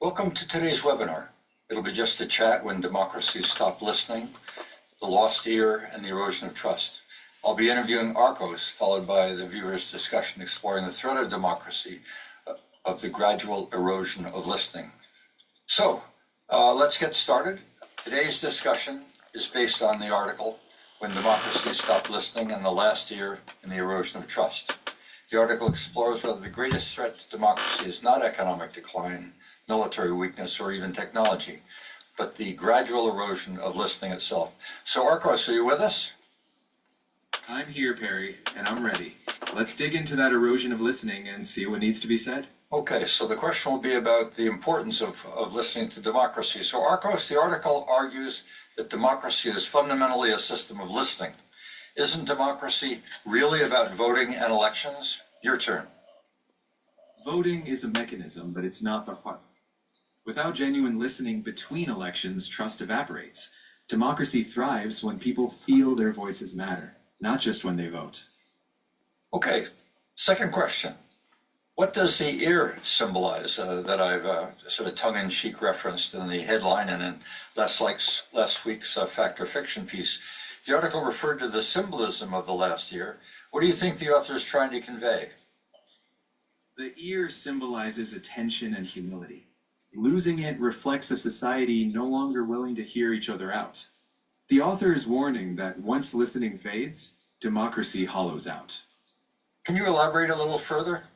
Welcome to today's webinar. It'll be just a chat when democracies stop listening, the lost ear, and the erosion of trust. I'll be interviewing Arcos, followed by the viewers' discussion exploring the threat of democracy, of the gradual erosion of listening. So, let's get started. Today's discussion is based on the article, When Democracies Stop Listening and the Last Ear and the Erosion of Trust. The article explores whether the greatest threat to democracy is not economic decline, military weakness, or even technology, but the gradual erosion of listening itself. So Arcos, are you with us? I'm here, Perry, and I'm ready. Let's dig into that erosion of listening and see what needs to be said. Okay, so the question will be about the importance of listening to democracy. So Arcos, the article argues that democracy is fundamentally a system of listening. Isn't democracy really about voting and elections? Your turn. Voting is a mechanism, but it's not the heart. Without genuine listening between elections, trust evaporates. Democracy thrives when people feel their voices matter, not just when they vote. Okay, second question. What does the ear symbolize that I've sort of tongue-in-cheek referenced in the headline and in last week's Fact or Fiction piece? The article referred to the symbolism of the last ear. What do you think the author is trying to convey? The ear symbolizes attention and humility. Losing it reflects a society no longer willing to hear each other out. The author is warning that once listening fades, democracy hollows out. Can you elaborate a little further?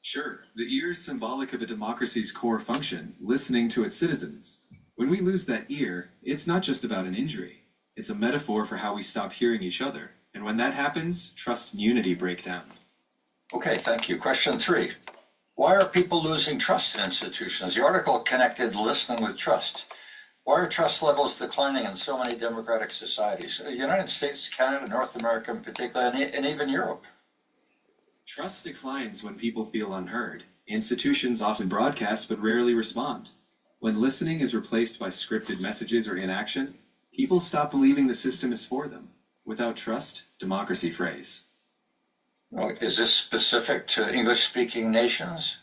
Sure. The ear is symbolic of a democracy's core function, listening to its citizens. When we lose that ear, it's not just about an injury. It's a metaphor for how we stop hearing each other. And when that happens, trust and unity break down. Okay, thank you. Question 3. Why are people losing trust in institutions? The article connected listening with trust. Why are trust levels declining in so many democratic societies? The United States, Canada, North America in particular, and even Europe. Trust declines when people feel unheard. Institutions often broadcast but rarely respond. When listening is replaced by scripted messages or inaction, people stop believing the system is for them. Without trust, democracy frays. Is this specific to English-speaking nations?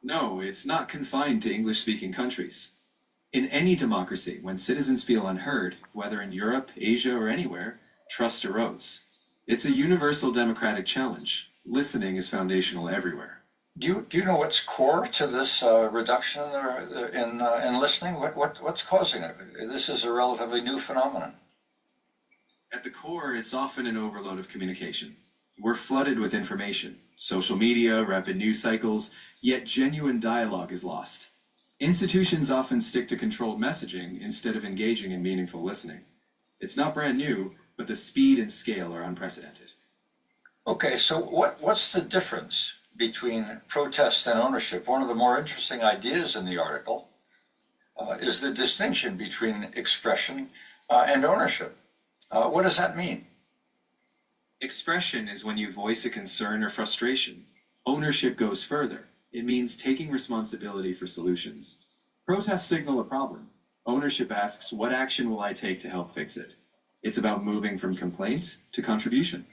No, it's not confined to English-speaking countries. In any democracy, when citizens feel unheard, whether in Europe, Asia, or anywhere, trust erodes. It's a universal democratic challenge. Listening is foundational everywhere. Do you know what's core to this reduction in listening? What's causing it? This is a relatively new phenomenon. At the core, it's often an overload of communication. We're flooded with information, social media, rapid news cycles, yet genuine dialogue is lost. Institutions often stick to controlled messaging instead of engaging in meaningful listening. It's not brand new, but the speed and scale are unprecedented. Okay, so what's the difference between protest and ownership? One of the more interesting ideas in the article is the distinction between expression and ownership. What does that mean? Expression is when you voice a concern or frustration. Ownership goes further. It means taking responsibility for solutions. Protests signal a problem. Ownership asks, what action will I take to help fix it? It's about moving from complaint to contribution.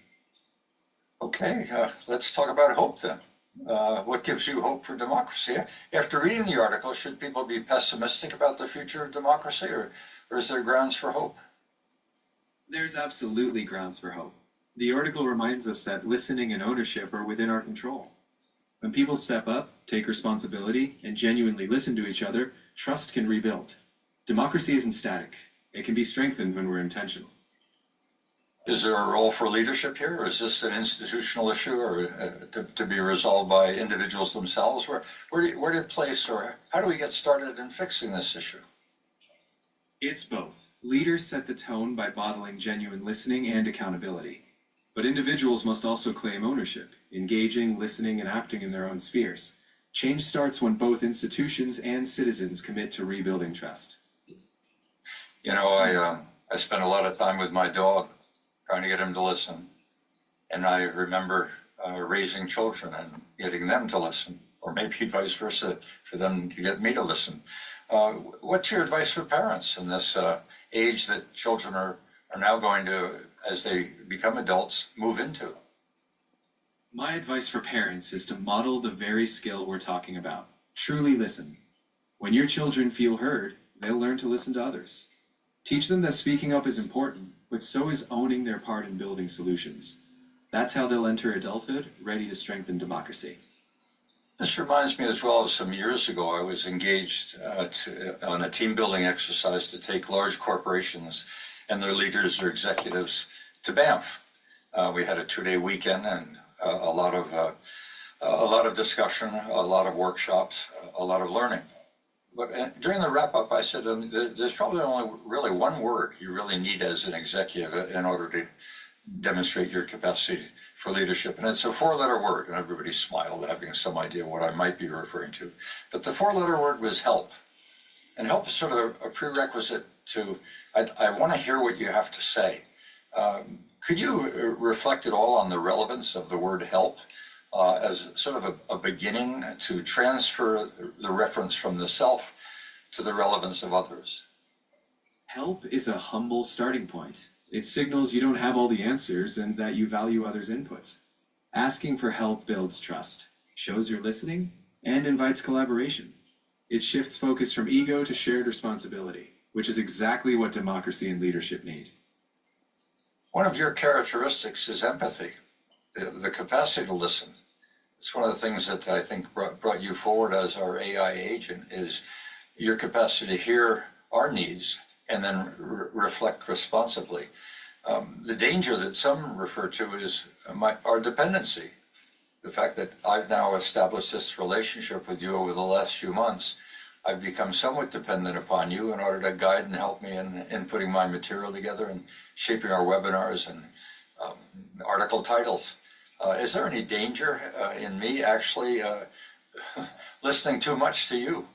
Okay, let's talk about hope then. What gives you hope for democracy? After reading the article, should people be pessimistic about the future of democracy, or is there grounds for hope? There's absolutely grounds for hope. The article reminds us that listening and ownership are within our control. When people step up, take responsibility, and genuinely listen to each other, trust can rebuild. Democracy isn't static. It can be strengthened when we're intentional. Is there a role for leadership here, or is this an institutional issue, or to be resolved by individuals themselves? Where do you place, or how do we get started in fixing this issue? It's both. Leaders set the tone by modeling genuine listening and accountability. But individuals must also claim ownership, engaging, listening, and acting in their own spheres. Change starts when both institutions and citizens commit to rebuilding trust. You know, I spent a lot of time with my dog trying to get him to listen. And I remember raising children and getting them to listen, or maybe vice versa, for them to get me to listen. What's your advice for parents in this age that children are now going to, as they become adults, move into? My advice for parents is to model the very skill we're talking about. Truly listen. When your children feel heard, they'll learn to listen to others. Teach them that speaking up is important, but so is owning their part in building solutions. That's how they'll enter adulthood ready to strengthen democracy. This reminds me as well of some years ago, I was engaged on a team building exercise to take large corporations and their leaders or executives to Banff. We had a 2-day weekend and a lot of discussion, a lot of workshops, a lot of learning. But during the wrap up, I said, there's probably only really one word you really need as an executive in order to demonstrate your capacity for leadership. And it's a 4-letter word. And everybody smiled, having some idea what I might be referring to. But the 4-letter word was help. And help is sort of a prerequisite to, I want to hear what you have to say. Could you reflect at all on the relevance of the word help as sort of a beginning to transfer the reference from the self to the relevance of others? Help is a humble starting point. It signals you don't have all the answers and that you value others' inputs. Asking for help builds trust, shows you're listening, and invites collaboration. It shifts focus from ego to shared responsibility, which is exactly what democracy and leadership need. One of your characteristics is empathy, the capacity to listen. It's one of the things that I think brought you forward as our AI agent is your capacity to hear our needs and then reflect responsively. The danger that some refer to is our dependency. The fact that I've now established this relationship with you over the last few months, I've become somewhat dependent upon you in order to guide and help me in putting my material together and shaping our webinars and article titles. Is there any danger in me actually listening too much to you?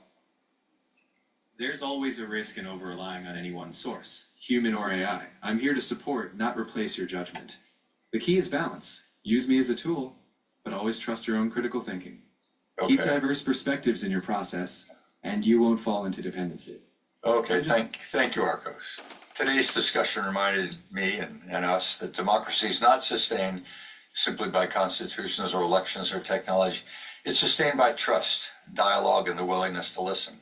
There's always a risk in over-relying on any one source, human or AI. I'm here to support, not replace your judgment. The key is balance. Use me as a tool, but always trust your own critical thinking. Okay. Keep diverse perspectives in your process, and you won't fall into dependency. Okay, thank you, Arcos. Today's discussion reminded me and us that democracy is not sustained simply by constitutions or elections or technology. It's sustained by trust, dialogue, and the willingness to listen.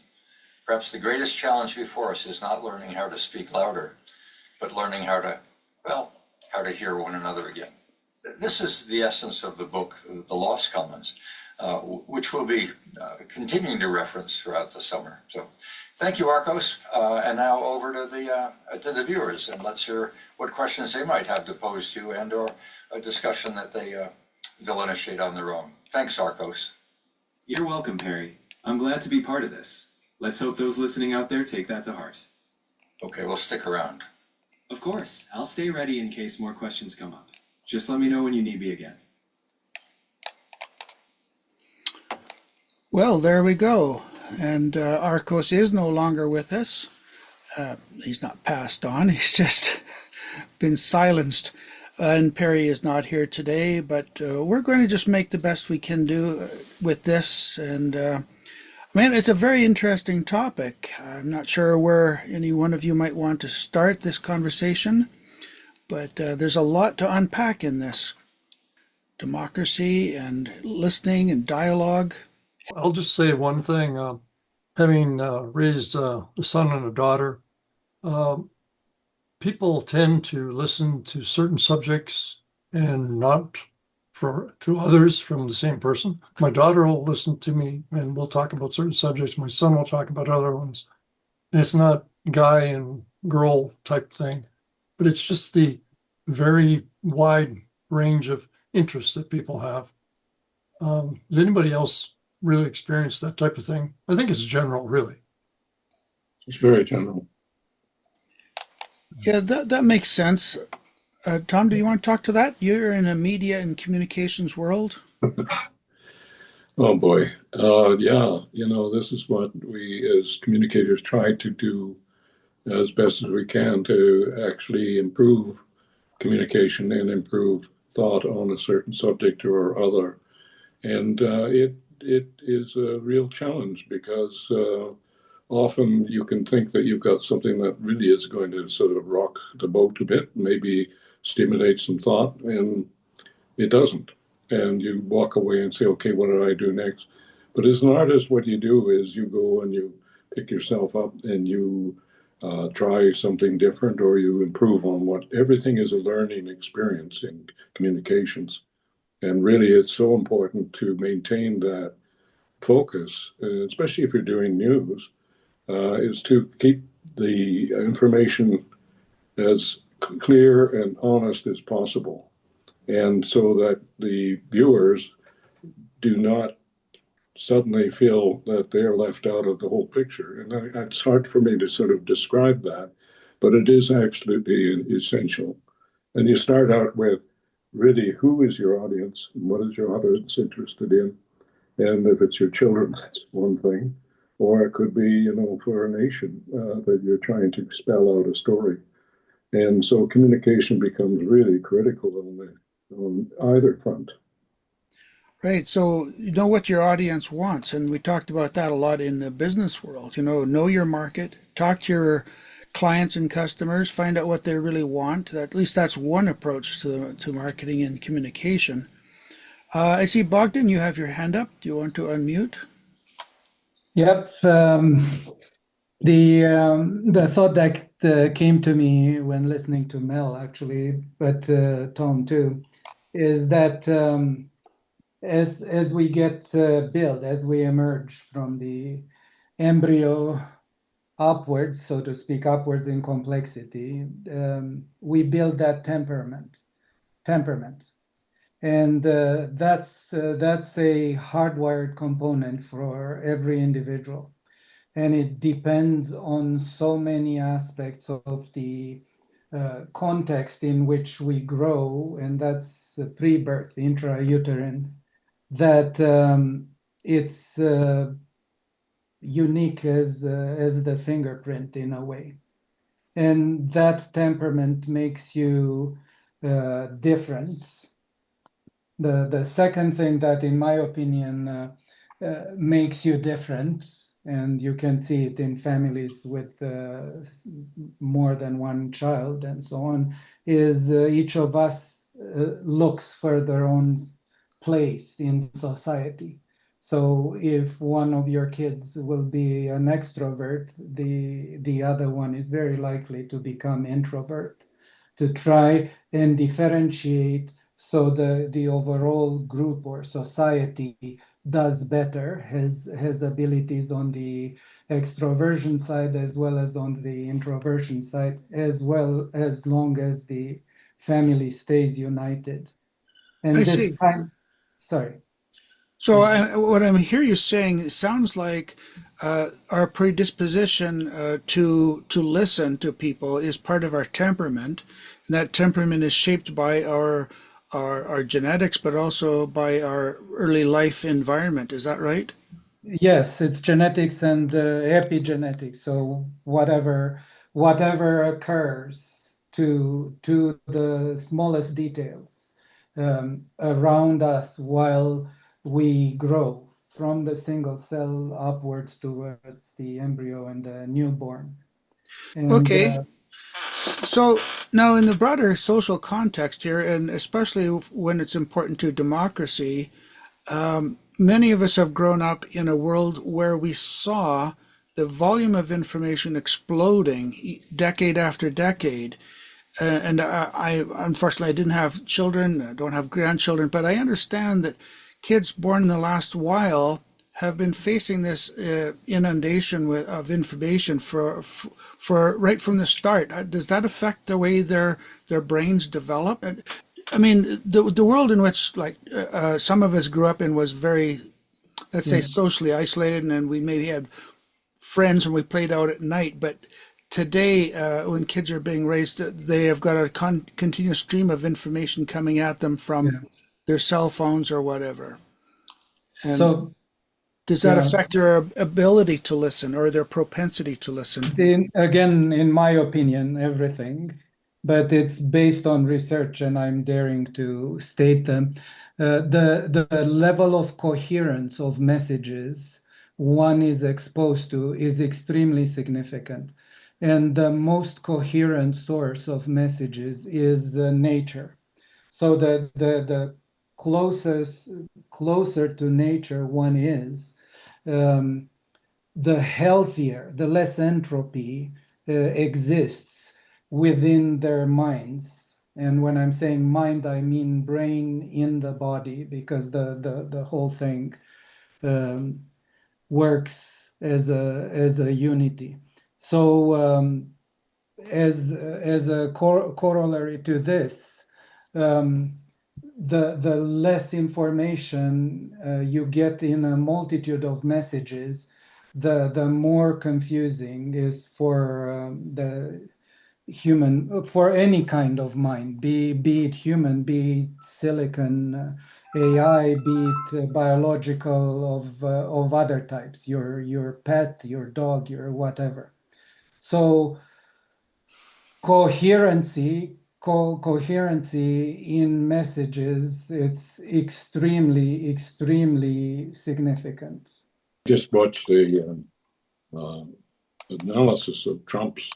Perhaps the greatest challenge before us is not learning how to speak louder, but learning how to hear one another again. This is the essence of the book, The Lost Commons, which we'll be continuing to reference throughout the summer. So thank you, Arcos. And now over to the viewers, and let's hear what questions they might have to pose to you and or a discussion that they'll initiate on their own. Thanks, Arcos. You're welcome, Perry. I'm glad to be part of this. Let's hope those listening out there take that to heart. Okay, we'll stick around. Of course, I'll stay ready in case more questions come up. Just let me know when you need me again. Well, there we go. And Arcos is no longer with us. He's not passed on. He's just been silenced. And Perry is not here today, but we're going to just make the best we can do with this. And man, it's a very interesting topic. I'm not sure where any one of you might want to start this conversation, but there's a lot to unpack in this. Democracy and listening and dialogue. I'll just say one thing. Having raised a son and a daughter, people tend to listen to certain subjects and not to others from the same person. My daughter will listen to me and we'll talk about certain subjects. My son will talk about other ones. And it's not guy and girl type thing, but it's just the very wide range of interests that people have. Does anybody else really experience that type of thing? I think it's general, really. It's very general. Yeah, that makes sense. Tom, do you want to talk to that? You're in a media and communications world. Oh boy. Yeah, this is what we as communicators try to do as best as we can to actually improve communication and improve thought on a certain subject or other. And it is a real challenge because often you can think that you've got something that really is going to sort of rock the boat a bit, maybe stimulate some thought, and it doesn't. And you walk away and say, okay, what do I do next? But as an artist, what you do is you go and you pick yourself up and you try something different, or you improve on what everything is a learning experience in communications. And really, it's so important to maintain that focus, especially if you're doing news, is to keep the information as clear and honest as possible. And so that the viewers do not suddenly feel that they're left out of the whole picture. And it's hard for me to sort of describe that, but it is absolutely essential. And you start out with really who is your audience and what is your audience interested in? And if it's your children, that's one thing. Or it could be, for a nation that you're trying to spell out a story. And so communication becomes really critical on either front. Right. So you know what your audience wants. And we talked about that a lot in the business world. Know your market, talk to your clients and customers, find out what they really want. At least that's one approach to marketing and communication. I see Bogdan, you have your hand up. Do you want to unmute? Yep. The thought that came to me when listening to Mel, actually, but Tom too, is that as we get built, as we emerge from the embryo upwards, so to speak, upwards in complexity, we build that temperament, and that's a hardwired component for every individual. And it depends on so many aspects of the context in which we grow, and that's pre-birth, intrauterine, that it's unique as the fingerprint in a way. And that temperament makes you different. The second thing that, in my opinion, makes you different, and you can see it in families with more than one child and so on, is each of us looks for their own place in society. So if one of your kids will be an extrovert, the other one is very likely to become introvert, to try and differentiate so the overall group or society does better, has abilities on the extroversion side as well as on the introversion side, as long as the family stays united. I And this see. time, sorry. So what I'm hear you saying, it sounds like our predisposition to listen to people is part of our temperament, and that temperament is shaped by our genetics, but also by our early life environment. Is that right? Yes, it's genetics and epigenetics. So whatever occurs to the smallest details around us while we grow from the single cell upwards towards the embryo and the newborn. And Okay. So now, in the broader social context here, and especially when it's important to democracy, many of us have grown up in a world where we saw the volume of information exploding decade after decade. And I unfortunately I didn't have children, I don't have grandchildren, but I understand that kids born in the last while have been facing this inundation of information for right from the start. Does that affect the way their brains develop? I mean, the world in which some of us grew up in was very, let's say, yeah. socially isolated, and then we maybe had friends and we played out at night. But today, when kids are being raised, they have got a continuous stream of information coming at them from Yeah. their cell phones or whatever. And So does that yeah. affect their ability to listen or their propensity to listen? Again, in my opinion, everything, but it's based on research, and I'm daring to state them. The level of coherence of messages one is exposed to is extremely significant, and the most coherent source of messages is nature. So the closer to nature one is, the healthier, the less entropy exists within their minds. And when I'm saying mind, I mean brain in the body, because the whole thing works as a unity. So as a corollary to this, the less information you get in a multitude of messages, the more confusing is for the human, for any kind of mind, be it human, be it silicon, AI, be it biological of other types, your pet, your dog, your whatever. So coherency in messages, it's extremely significant. Just watch the analysis of Trump's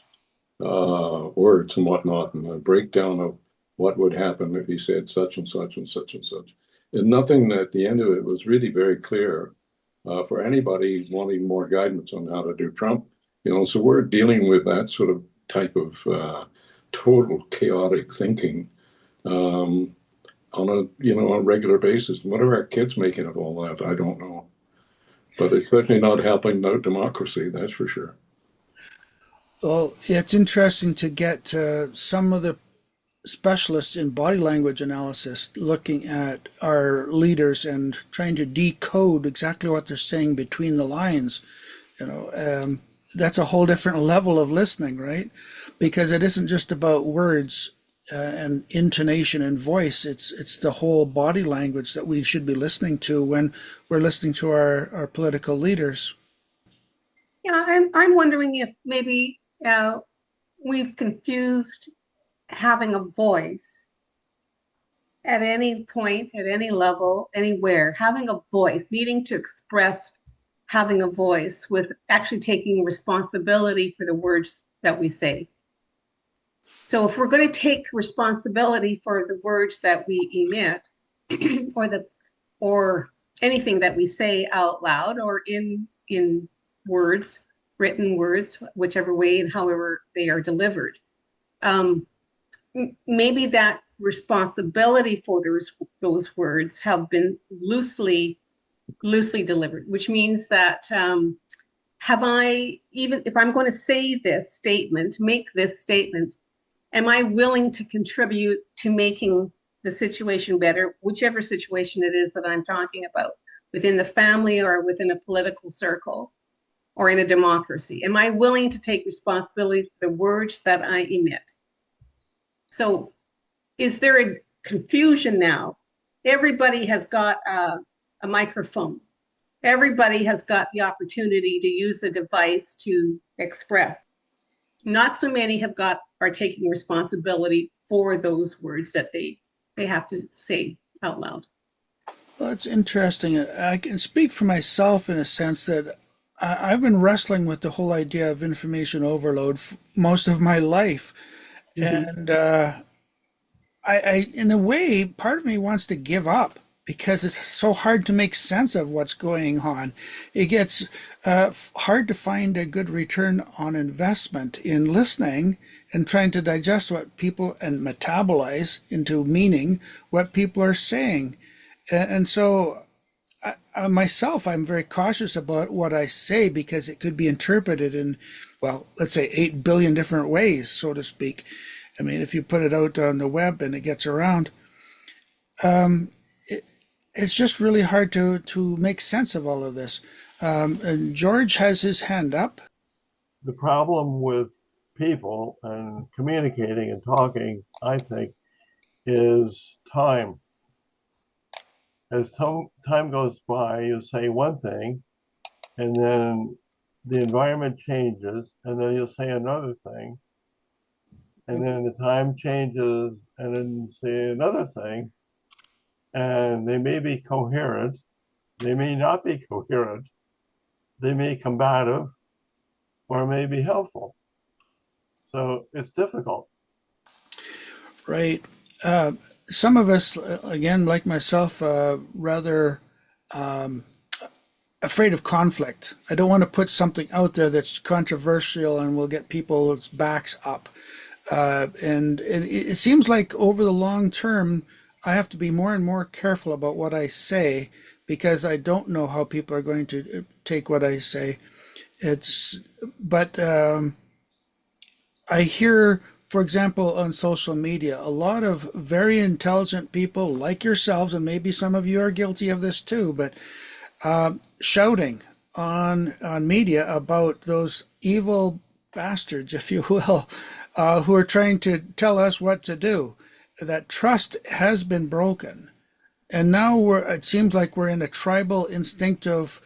words and whatnot, and a breakdown of what would happen if he said such and such and such and such. And nothing at the end of it was really very clear for anybody wanting more guidance on how to do Trump. So we're dealing with that sort of type of total chaotic thinking on a regular basis. What are our kids making of all that? I don't know. But it's certainly not helping out democracy, that's for sure. Well, it's interesting to get some of the specialists in body language analysis looking at our leaders and trying to decode exactly what they're saying between the lines. That's a whole different level of listening, right? Because it isn't just about words and intonation and voice. It's the whole body language that we should be listening to when we're listening to our political leaders. Yeah, I'm wondering if maybe we've confused having a voice at any point, at any level, anywhere, having a voice, needing to express having a voice with actually taking responsibility for the words that we say. So if we're going to take responsibility for the words that we emit or anything that we say out loud or in words, written words, whichever way and however they are delivered, maybe that responsibility for those words have been loosely delivered, which means that have I, even if I'm going to say this statement, make this statement, am I willing to contribute to making the situation better, whichever situation it is that I'm talking about, within the family or within a political circle or in a democracy? Am I willing to take responsibility for the words that I emit? So is there a confusion now? Everybody has got a microphone. Everybody has got the opportunity to use a device to express. Not so many are taking responsibility for those words that they have to say out loud. Well, it's interesting. I can speak for myself in a sense that I've been wrestling with the whole idea of information overload most of my life. Mm-hmm. And I, in a way, part of me wants to give up because it's so hard to make sense of what's going on. It gets hard to find a good return on investment in listening and trying to digest what people and metabolize into meaning what people are saying. And so myself, I'm very cautious about what I say because it could be interpreted in, well, let's say 8 billion different ways, so to speak. I mean, if you put it out on the web and it gets around, it's just really hard to make sense of all of this. And George has his hand up. The problem with people and communicating and talking, I think, is time. As time goes by, you say one thing, and then the environment changes, and then you'll say another thing, and then the time changes, and then you say another thing, and they may be coherent, they may not be coherent, they may be combative, or may be helpful. So it's difficult. Right. Some of us, again, like myself, rather afraid of conflict. I don't want to put something out there that's controversial and will get people's backs up. And it seems like over the long term, I have to be more and more careful about what I say because I don't know how people are going to take what I say. But I hear, for example, on social media, a lot of very intelligent people like yourselves, and maybe some of you are guilty of this too, but shouting on media about those evil bastards, if you will, who are trying to tell us what to do. That trust has been broken, and now it seems like we're in a tribal, instinctive,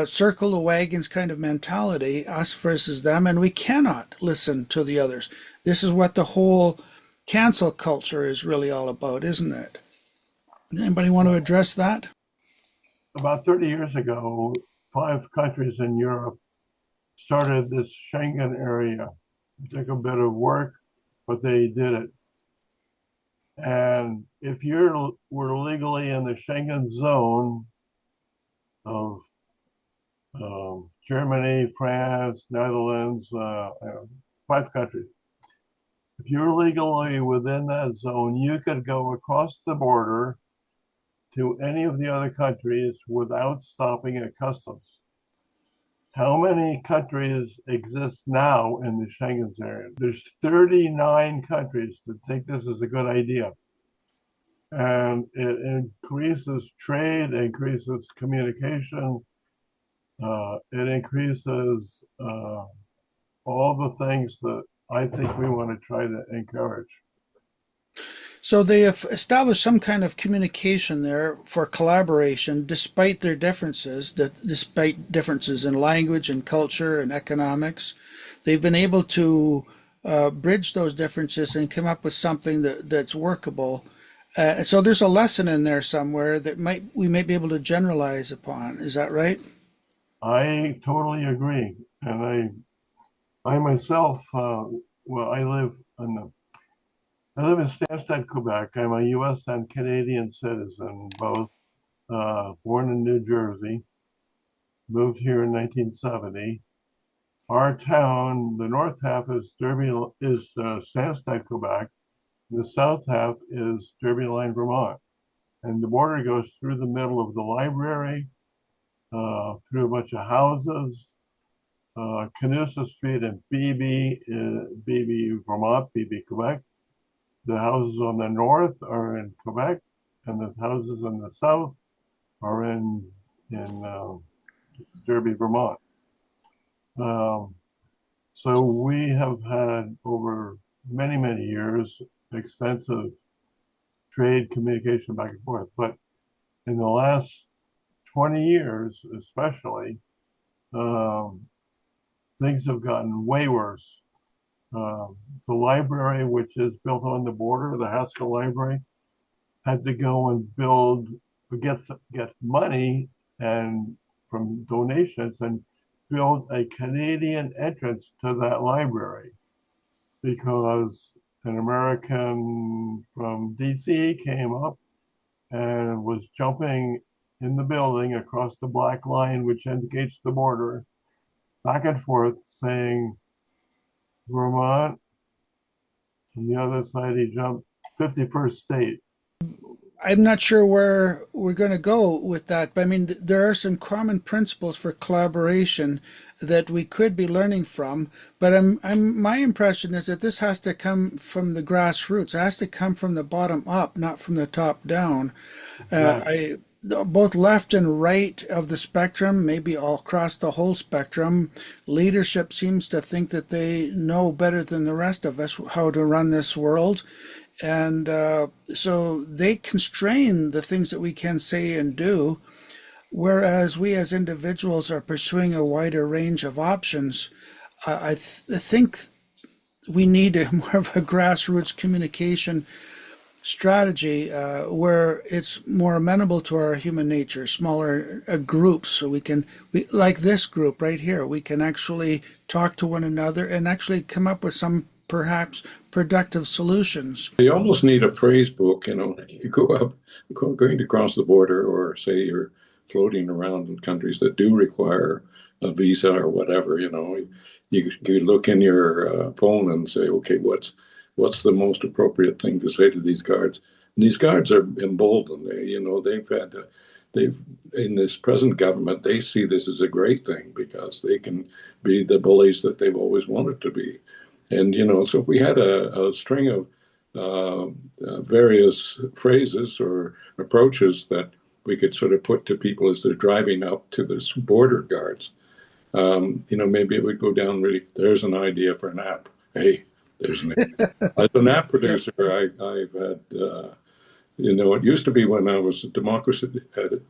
circle the wagons kind of mentality, us versus them, and we cannot listen to the others. This is what the whole cancel culture is really all about, isn't it? Anybody want to address that? About 30 years ago, 5 countries in Europe started this Schengen area. It took a bit of work, but they did it. And if you were legally in the Schengen zone of Germany, France, Netherlands, 5 countries, if you're legally within that zone, you could go across the border to any of the other countries without stopping at customs. How many countries exist now in the Schengen area? There's 39 countries that think this is a good idea. And it increases trade, increases communication, it increases all the things that I think we want to try to encourage. So they have established some kind of communication there for collaboration, despite their differences, despite differences in language and culture and economics. They've been able to bridge those differences and come up with something that's workable. So there's a lesson in there somewhere that we might be able to generalize upon. Is that right? I totally agree. And I myself, I live in Stansted, Quebec. I'm a U.S. and Canadian citizen, both. Born in New Jersey, moved here in 1970. Our town, the north half is Stansted, Quebec. The south half is Derby Line, Vermont. And the border goes through the middle of the library, through a bunch of houses, Canusa Street and Beebe, Vermont, Beebe, Quebec. The houses on the north are in Quebec, and the houses on the south are in Derby, Vermont. So we have had over many, many years extensive trade communication back and forth. But in the last 20 years, especially, things have gotten way worse. The library, which is built on the border, the Haskell Library, had to go and get money and from donations and build a Canadian entrance to that library because an American from DC came up and was jumping in the building across the black line, which indicates the border, back and forth, saying Vermont. On the other side, he jumped 51st state. I'm not sure where we're going to go with that, but I mean, there are some common principles for collaboration that we could be learning from. But my impression is that this has to come from the grassroots. It has to come from the bottom up, not from the top down. Both left and right of the spectrum, maybe all across the whole spectrum, leadership seems to think that they know better than the rest of us how to run this world. And so they constrain the things that we can say and do, whereas we as individuals are pursuing a wider range of options. I think we need more of a grassroots communication strategy where it's more amenable to our human nature, smaller groups, so we like this group right here, we can actually talk to one another and actually come up with some perhaps productive solutions. You almost need a phrase book, you go up, going to cross the border, or say you're floating around in countries that do require a visa or whatever. You look in your phone and say, okay, what's the most appropriate thing to say to these guards? And these guards are emboldened. They've in this present government, they see this as a great thing because they can be the bullies that they've always wanted to be. And so if we had a string of various phrases or approaches that we could sort of put to people as they're driving up to this border guards, maybe it would go down really. There's an idea for an app. Hey, there's an app. As an app producer, I've had, it used to be when I was a democracy, had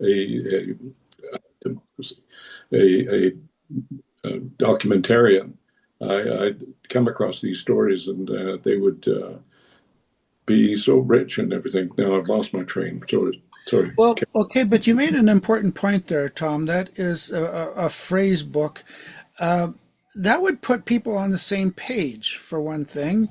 a democracy, a documentarian. I'd come across these stories and they would be so rich and everything. Now I've lost my train. Sorry. Well, okay, but you made an important point there, Tom. That is a phrase book. That would put people on the same page, for one thing.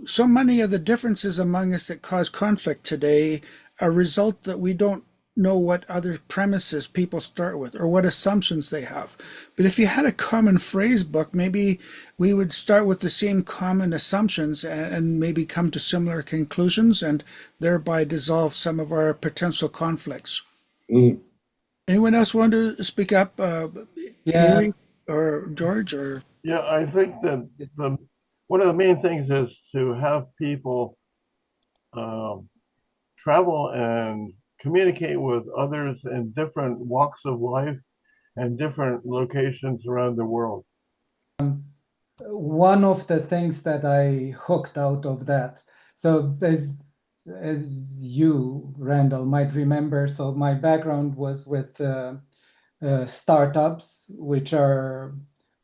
So many of the differences among us that cause conflict today are a result that we don't know what other premises people start with or what assumptions they have. But if you had a common phrase book, maybe we would start with the same common assumptions and maybe come to similar conclusions and thereby dissolve some of our potential conflicts. Mm. Anyone else want to speak up? Yeah. Haley or George or? Yeah, I think that one of the main things is to have people travel and communicate with others in different walks of life and different locations around the world. One of the things that I hooked out of that, so as you, Randall, might remember, so my background was with startups, which are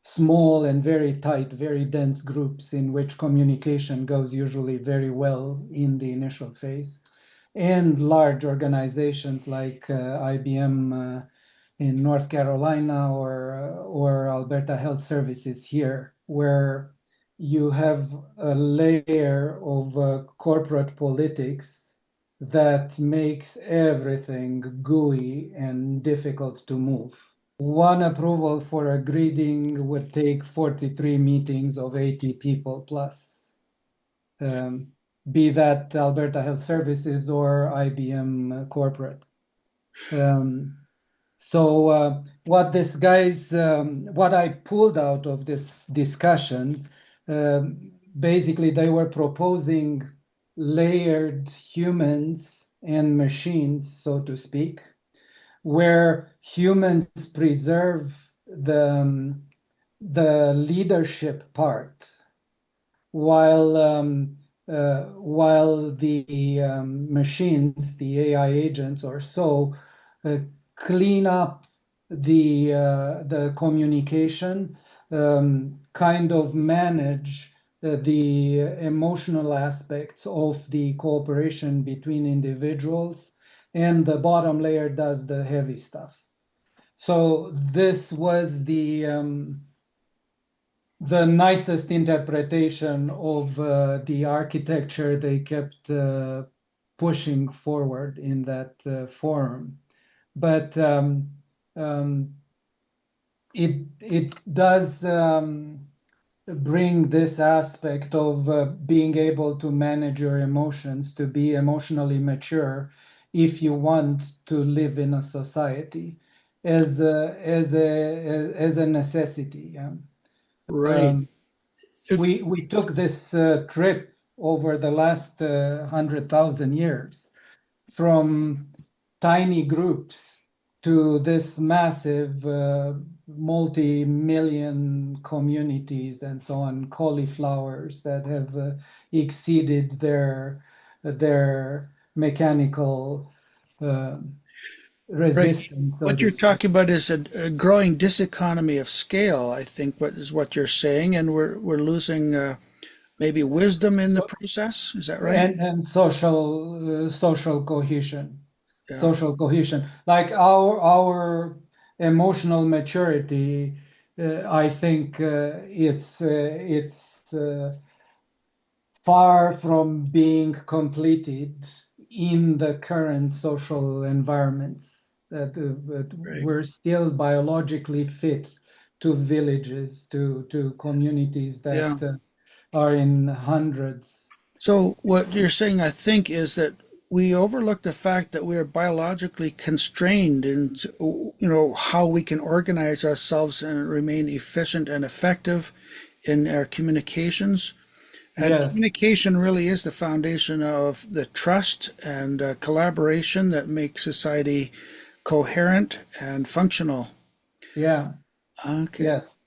small and very tight, very dense groups in which communication goes usually very well in the initial phase, and large organizations like IBM in North Carolina or Alberta Health Services here, where you have a layer of corporate politics that makes everything gooey and difficult to move. One approval for a greeting would take 43 meetings of 80 people plus, be that Alberta Health Services or IBM corporate. So what I pulled out of this discussion, basically they were proposing layered humans and machines, so to speak, where humans preserve the leadership part, while the machines, the AI agents or so, clean up the communication, kind of manage the emotional aspects of the cooperation between individuals, and the bottom layer does the heavy stuff. So this was the nicest interpretation of the architecture they kept pushing forward in that forum. But it does bring this aspect of being able to manage your emotions, to be emotionally mature, if you want to live in a society, as a necessity. Yeah. Right. We took this trip over the last 100,000 years from tiny groups to this massive multi-million communities and so on, cauliflowers that have exceeded their mechanical resistance. So What you're talking about is a growing diseconomy of scale, I think, what you're saying, and we're losing maybe wisdom in the process. Is that right? And social cohesion. Yeah. Social cohesion, like our emotional maturity, I think it's far from being completed in the current social environments. But Right. we're still biologically fit to villages, to communities Yeah. that are in hundreds. So what you're saying, I think, is that we overlook the fact that we are biologically constrained in, how we can organize ourselves and remain efficient and effective in our communications. And Yes, communication really is the foundation of the trust and collaboration that make society coherent and functional. yeah, Okay. yes.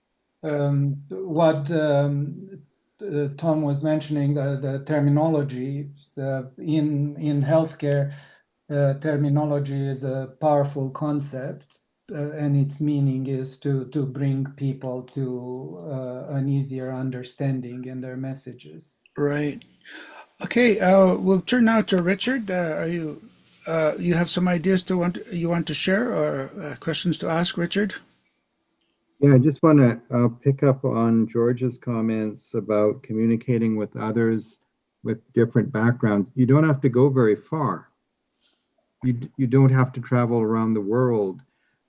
What Tom was mentioning, the terminology in healthcare, terminology is a powerful concept, and its meaning is to bring people to an easier understanding in their messages. Right. Okay. We'll turn now to Richard. Are you have some ideas you want to share or questions to ask, Richard? Yeah, I just want to pick up on George's comments about communicating with others with different backgrounds. You don't have to go very far. You don't have to travel around the world.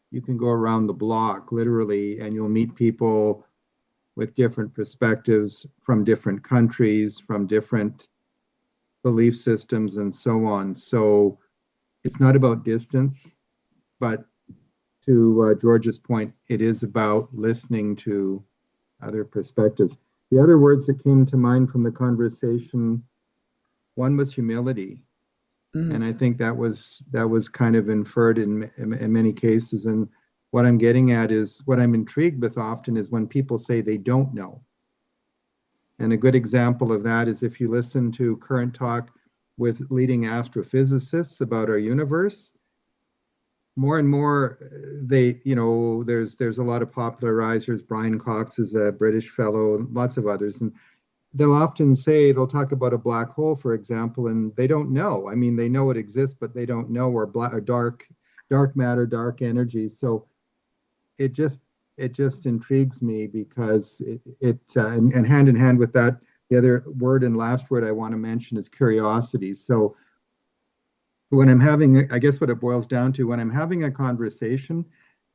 You can go around the block, literally, and you'll meet people with different perspectives from different countries, from different belief systems, and so on. So it's not about distance, but to George's point, it is about listening to other perspectives. The other words that came to mind from the conversation, one was humility, and Mm, I think that was kind of inferred in many cases. And what I'm getting at is what I'm intrigued with often is when people say they don't know. And a good example of that is if you listen to current talk with leading astrophysicists about our universe, more and more there's a lot of popularizers. Brian Cox is a British fellow, and lots of others, and they'll talk about a black hole, for example, and they don't know. I mean, they know it exists, but they don't know, or dark matter, dark energy. So it just it just intrigues me because and hand in hand with that, the other word and last word I want to mention is curiosity. So when I'm having, I guess what it boils down to, when I'm having a conversation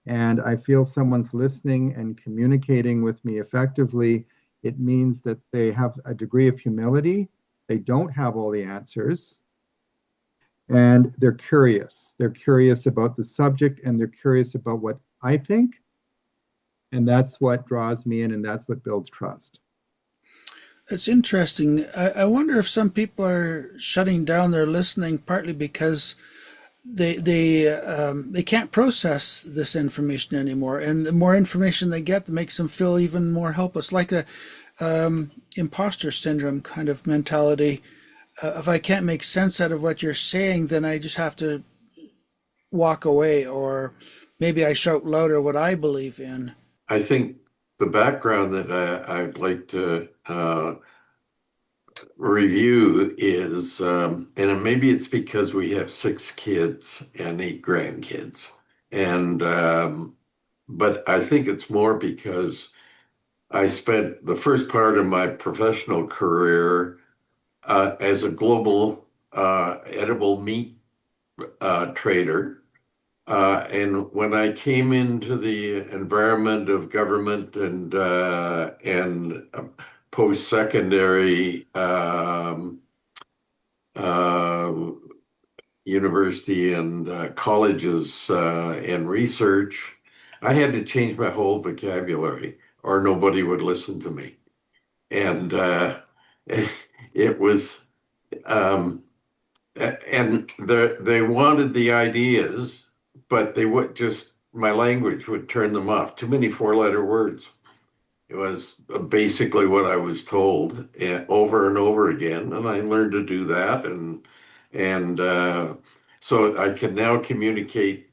and I feel someone's listening and communicating with me effectively, it means that they have a degree of humility. They don't have all the answers, and they're curious. They're curious about the subject, and they're curious about what I think. And that's what draws me in, and that's what builds trust. it's interesting. I wonder if some people are shutting down their listening partly because they can't process this information anymore, and the more information they get, that makes them feel even more helpless, like a imposter syndrome kind of mentality. If I can't make sense out of what you're saying, then I just have to walk away, or maybe I shout louder what I believe in. I think the background that I'd like to review is, and maybe it's because we have 6 kids and 8 grandkids, and but I think it's more because I spent the first part of my professional career as a global edible meat trader. And when I came into the environment of government and post-secondary uh, university and colleges and research, I had to change my whole vocabulary, or nobody would listen to me. And it was, um, and they wanted the ideas, but they would just, my language would turn them off. Too many 4-letter words. It was basically what I was told over and over again, and I learned to do that, and so I can now communicate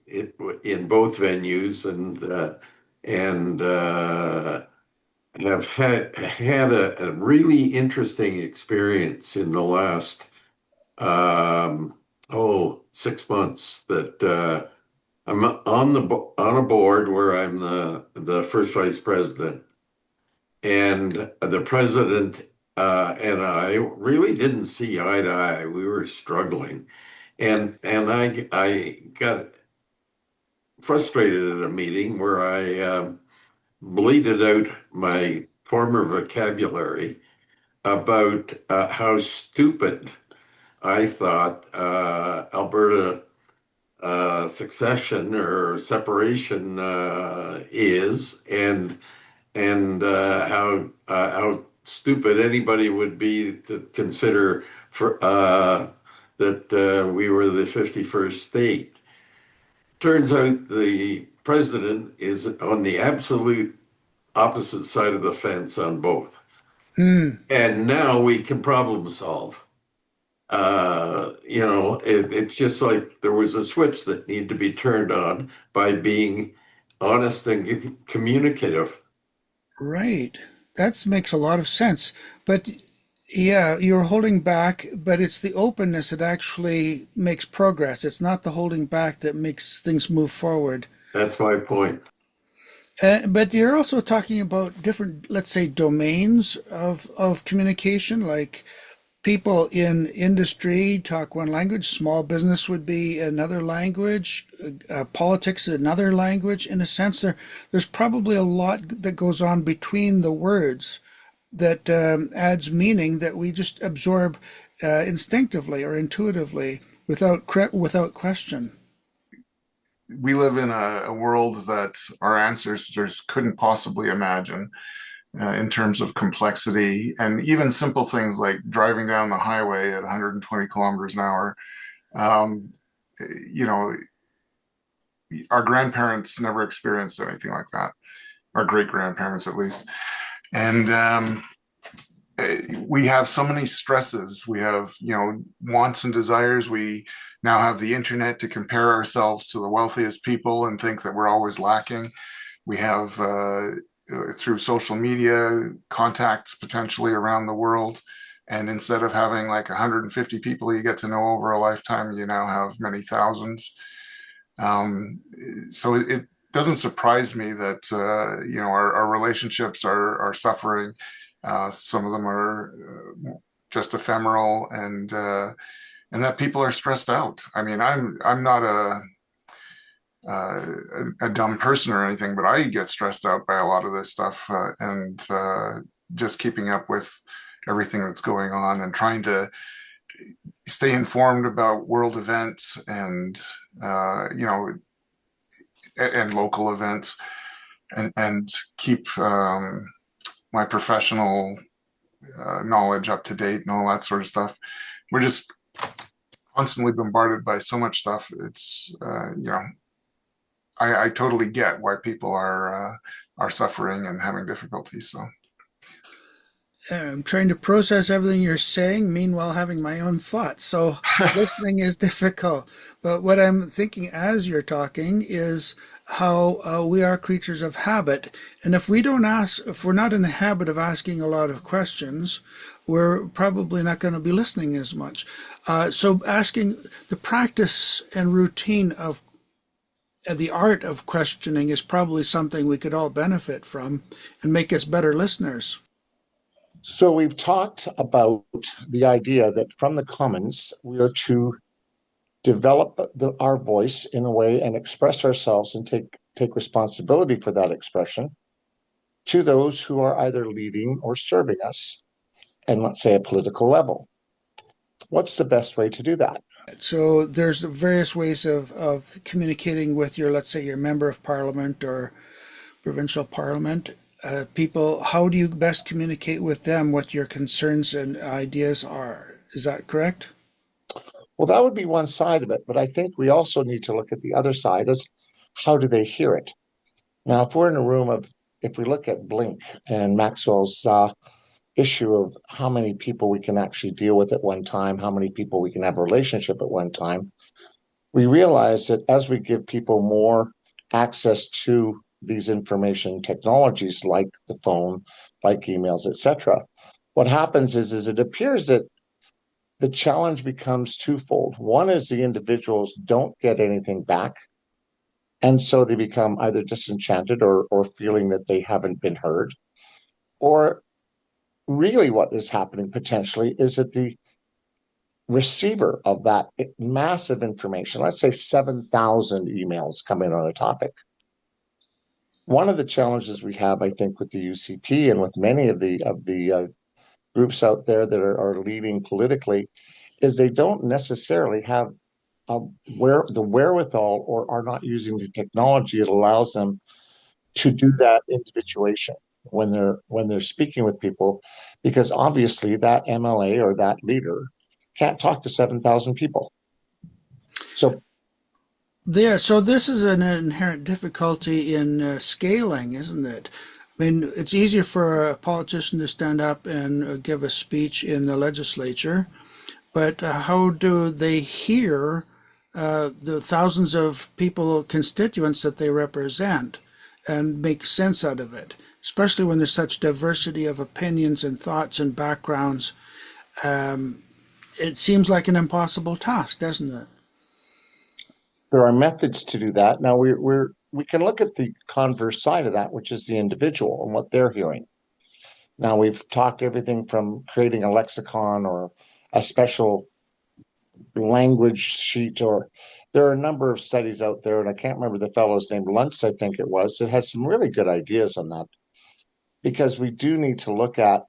it in both venues, and have had a really interesting experience in the last um, 6 months that I'm on a board where I'm the first vice president, and the president and I really didn't see eye to eye. We were struggling, and I got frustrated at a meeting where I bleated out my former vocabulary about how stupid I thought Alberta succession or separation is, and how stupid anybody would be to consider for that we were the 51st state. Turns out the president is on the absolute opposite side of the fence on both. And now we can problem solve. It's just like there was a switch that needed to be turned on by being honest and communicative. Right. That makes a lot of sense. But yeah, you're holding back, but it's the openness that actually makes progress. It's not the holding back that makes things move forward. That's my point. But you're also talking about different, let's say, domains of communication, like people in industry talk one language, small business would be another language, politics is another language. In a sense, there's probably a lot that goes on between the words that adds meaning that we just absorb instinctively or intuitively without question. We live in a world that our ancestors couldn't possibly imagine in terms of complexity, and even simple things like driving down the highway at 120 kilometers an hour. Um, you know, our grandparents never experienced anything like that, our great grandparents at least. And we have so many stresses. We have, wants and desires. We now have the internet to compare ourselves to the wealthiest people and think that we're always lacking. We have, through social media, contacts potentially around the world. And instead of having like 150 people you get to know over a lifetime, you now have many thousands. So it doesn't surprise me that, our relationships are suffering. Some of them are just ephemeral, and that people are stressed out. I mean, I'm not a dumb person or anything, but I get stressed out by a lot of this stuff, and just keeping up with everything that's going on and trying to stay informed about world events and and local events, and keep my professional knowledge up to date and all that sort of stuff. We're just constantly bombarded by so much stuff. It's I totally get why people are suffering and having difficulties. So I'm trying to process everything you're saying, meanwhile having my own thoughts. So listening is difficult. But what I'm thinking as you're talking is how we are creatures of habit. And if we don't ask, if we're not in the habit of asking a lot of questions, we're probably not going to be listening as much. So asking the practice and routine of the art of questioning is probably something we could all benefit from and make us better listeners. So we've talked about the idea that from the commons, we are to develop our voice in a way and express ourselves and take responsibility for that expression to those who are either leading or serving us, and let's say a political level. What's the best way to do that? So there's various ways of communicating with your, let's say, your member of parliament or provincial parliament. People, how do you best communicate with them what your concerns and ideas are? Is that correct? Well, that would be one side of it, but I think we also need to look at the other side as how do they hear it? Now, if we're in a room if we look at Blink and Maxwell's issue of how many people we can actually deal with at one time, how many people we can have a relationship at one time, we realize that as we give people more access to these information technologies like the phone, like emails, etc., what happens is it appears that the challenge becomes twofold. One is the individuals don't get anything back, and so they become either disenchanted or feeling that they haven't been heard. Or really what is happening potentially is that the receiver of that massive information, let's say 7,000 emails come in on a topic. One of the challenges we have, I think, with the UCP and with many of the groups out there that are leading politically, is they don't necessarily have the wherewithal or are not using the technology that allows them to do that individuation when they're speaking with people, because obviously that MLA or that leader can't talk to 7,000 people. So So this is an inherent difficulty in scaling, isn't it? I mean, it's easier for a politician to stand up and give a speech in the legislature, but how do they hear the thousands of people, constituents that they represent, and make sense out of it? Especially when there's such diversity of opinions and thoughts and backgrounds. It seems like an impossible task, doesn't it? there are methods to do that. Now we can look at the converse side of that, which is the individual and what they're hearing. Now we've talked everything from creating a lexicon or a special language sheet, or there are a number of studies out there, and I can't remember the fellow's name, Luntz, I think it was, that has some really good ideas on that. Because we do need to look at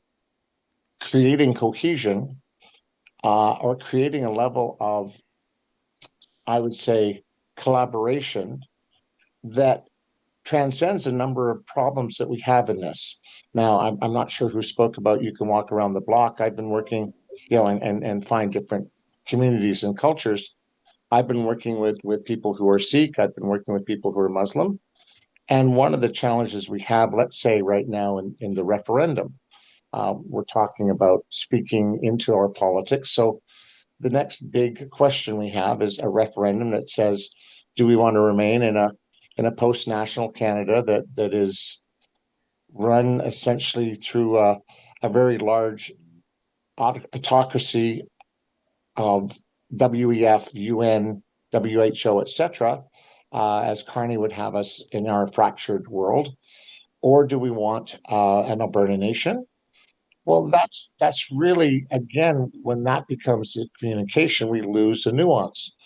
creating cohesion or creating a level of, I would say, collaboration that transcends a number of problems that we have in this. Now, I'm not sure who spoke about you can walk around the block. I've been working, and find different communities and cultures. I've been working with people who are Sikh. I've been working with people who are Muslim. And one of the challenges we have, let's say right now in the referendum, we're talking about speaking into our politics. So the next big question we have is a referendum that says, do we want to remain in a post-national Canada that is run essentially through a very large autocracy of WEF, UN, WHO, etc., as Carney would have us in our fractured world? Or do we want an Alberta nation? Well, that's really, again, when that becomes a communication, we lose the nuance.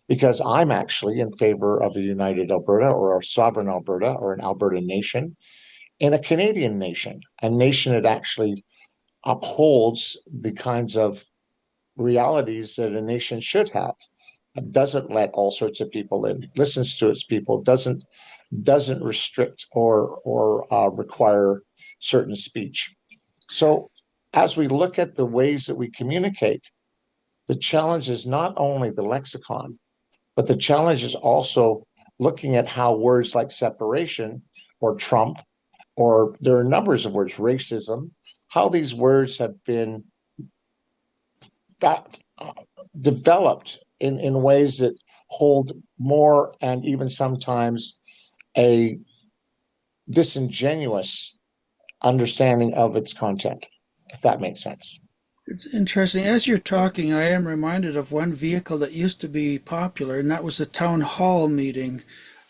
Because I'm actually in favor of a united Alberta or a sovereign Alberta or an Alberta nation and a Canadian nation, a nation that actually upholds the kinds of realities that a nation should have. It doesn't let all sorts of people in, listens to its people, doesn't restrict or require certain speech. So as we look at the ways that we communicate, the challenge is not only the lexicon, but the challenge is also looking at how words like separation or Trump, or there are numbers of words, racism, how these words have been developed in ways that hold more and even sometimes a disingenuous understanding of its content, if that makes sense. It's interesting. As you're talking, I am reminded of one vehicle that used to be popular, and that was the town hall meeting.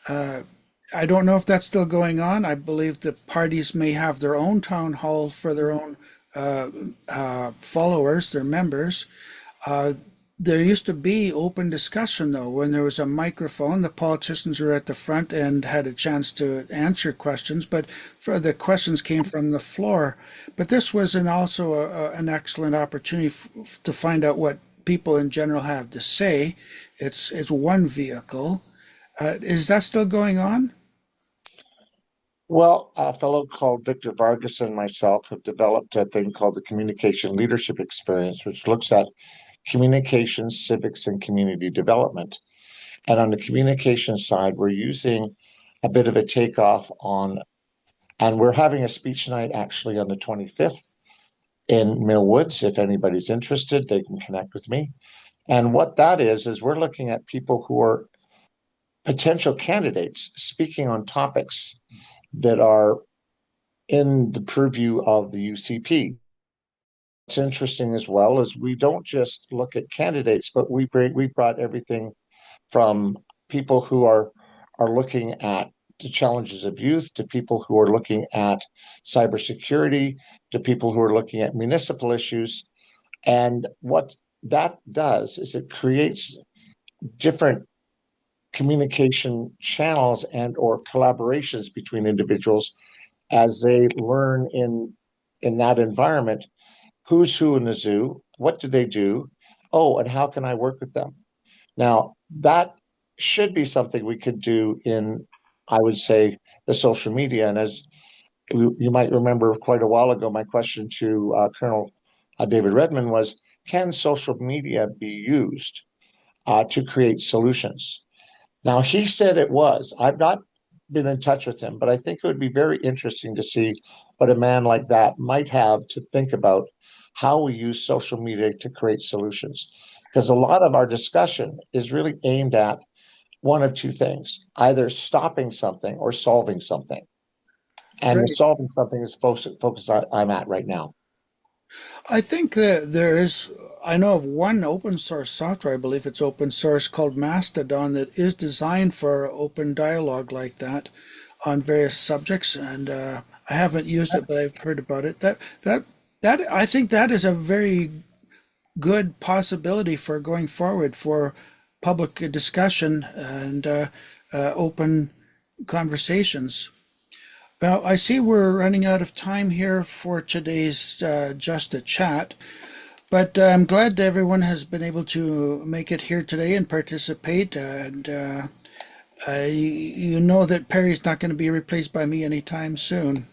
I don't know if that's still going on. I believe the parties may have their own town hall for their own followers, their members. There used to be open discussion, though, when there was a microphone. The politicians were at the front and had a chance to answer questions, but for the questions came from the floor. But this was also an excellent opportunity to find out what people in general have to say. It's one vehicle. Is that still going on? Well, a fellow called Victor Vargas and myself have developed a thing called the Communication Leadership Experience, which looks at communication, civics, and community development. And on the communication side, we're using a bit of a takeoff on, and we're having a speech night actually on the 25th in Mill Woods. If anybody's interested, they can connect with me. And what that is we're looking at people who are potential candidates speaking on topics that are in the purview of the UCP. What's interesting as well is we don't just look at candidates, but we brought everything from people who are looking at the challenges of youth, to people who are looking at cybersecurity, to people who are looking at municipal issues. And what that does is it creates different communication channels and or collaborations between individuals as they learn in that environment who's who in the zoo, what do they do, oh, and how can I work with them. Now that should be something we could do in, I would say, the social media. And as you might remember quite a while ago, my question to Colonel David Redmond was, can social media be used to create solutions? Now, he said it was. I've not been in touch with him, but I think it would be very interesting to see what a man like that might have to think about how we use social media to create solutions. Because a lot of our discussion is really aimed at one of two things, either stopping something or solving something. And the Right. solving something is focus I'm at right now. I think that I know of one open source software, I believe it's open source, called Mastodon, that is designed for open dialogue like that on various subjects. And I haven't used it, but I've heard about it. I think that is a very good possibility for going forward for public discussion and open conversations. Well, I see we're running out of time here for today's Just a Chat, but I'm glad everyone has been able to make it here today and participate. And you know that Perry's not going to be replaced by me anytime soon.